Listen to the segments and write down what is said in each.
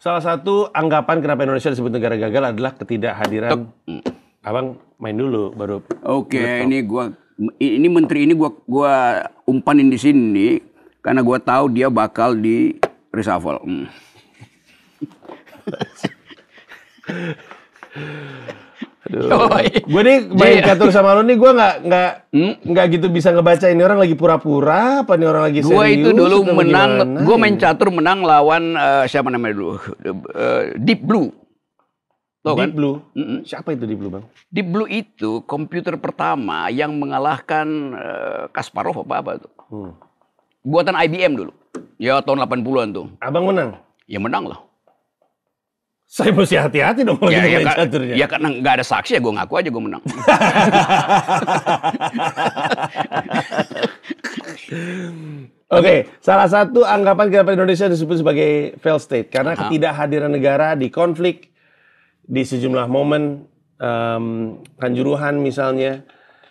salah satu anggapan kenapa Indonesia disebut negara gagal adalah ketidakhadiran. Abang main dulu baru. Oke, ini menteri ini gua umpanin di sini karena gua tahu dia bakal di reshuffle. Gue nih main catur sama lo nih, gue nggak gitu bisa ngebaca ini orang lagi pura-pura apa nih orang lagi serius. Gue itu dulu menang, gue main catur menang lawan siapa namanya dulu, Deep Blue. Tahu kan? Deep Blue. Siapa itu Deep Blue, Bang? Deep Blue itu komputer pertama yang mengalahkan Kasparov apa tuh. Buatan IBM dulu. Ya tahun 80-an tuh. Abang menang? Ya menang lah. Saya mesti hati-hati dong kalau main caturnya. Ya karena nggak ada saksi ya gue ngaku aja gue menang. Oke, salah satu anggapan kenapa Indonesia disebut sebagai failed state karena ketidakhadiran negara di konflik di sejumlah momen Kanjuruhan misalnya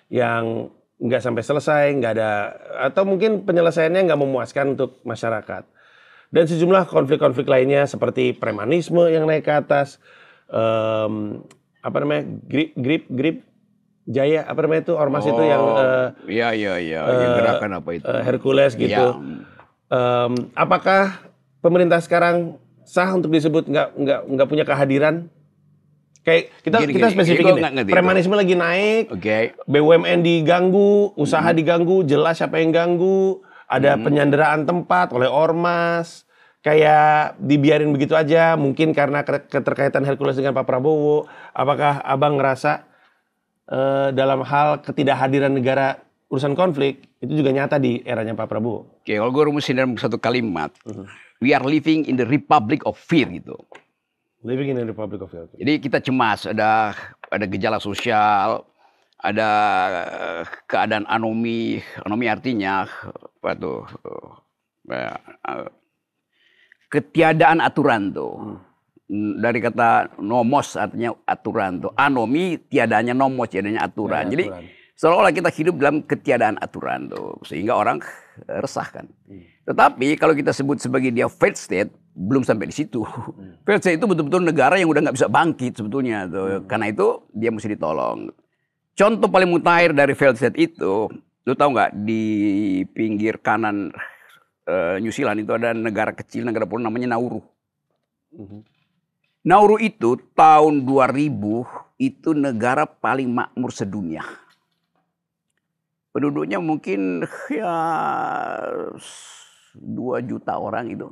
yang nggak sampai selesai, nggak ada atau mungkin penyelesaiannya nggak memuaskan untuk masyarakat. Dan sejumlah konflik-konflik lainnya seperti premanisme yang naik ke atas, grip Jaya, apa namanya itu ormas itu yang gerakan apa itu Hercules gitu. Apakah pemerintah sekarang sah untuk disebut nggak punya kehadiran? Kayak kita spesifikin deh. Premanisme lagi naik, BUMN diganggu, usaha diganggu, jelas siapa yang ganggu. Ada penyanderaan tempat oleh ormas, kayak dibiarin begitu aja, mungkin karena keterkaitan Hercules dengan Pak Prabowo. Apakah abang ngerasa dalam hal ketidakhadiran negara urusan konflik, itu juga nyata di eranya Pak Prabowo? Oke, kalau gue rumusin dalam satu kalimat, we are living in the republic of fear gitu. Living in the republic of fear. Jadi kita cemas, ada gejala sosial, ada keadaan anomi artinya apa tuh ketiadaan aturan tuh dari kata nomos artinya aturan tuh, anomi tiadanya nomos tiadanya aturan. Jadi seolah-olah kita hidup dalam ketiadaan aturan tuh sehingga orang resah kan. Tetapi kalau kita sebut sebagai dia failed state belum sampai di situ. Failed state itu betul-betul negara yang udah nggak bisa bangkit sebetulnya tuh. Karena itu dia mesti ditolong. Contoh paling mutakhir dari failed state itu, lu tahu nggak di pinggir kanan New Zealand itu ada negara kecil, negara pulau namanya Nauru. Nauru itu tahun 2000 itu negara paling makmur sedunia. Penduduknya mungkin ya 2 juta orang itu.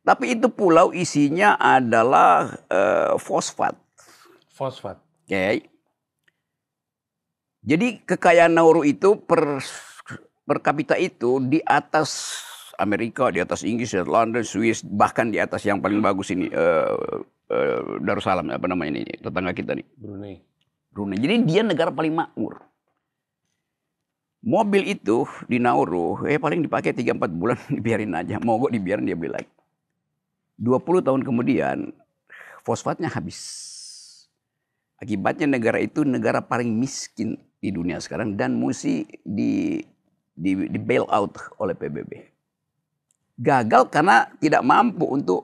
Tapi itu pulau isinya adalah fosfat. Fosfat. Oke. Jadi kekayaan Nauru itu per kapita itu di atas Amerika, di atas Inggris, di atas London, Swiss, bahkan di atas yang paling bagus ini Darussalam apa namanya ini tetangga kita nih. Brunei. Jadi dia negara paling makmur. Mobil itu di Nauru paling dipakai 3-4 bulan dibiarin aja. Mogok dibiarin dia beli lagi. 20 tahun kemudian fosfatnya habis. Akibatnya negara itu negara paling miskin di dunia sekarang dan mesti di bail out oleh PBB. Gagal karena tidak mampu untuk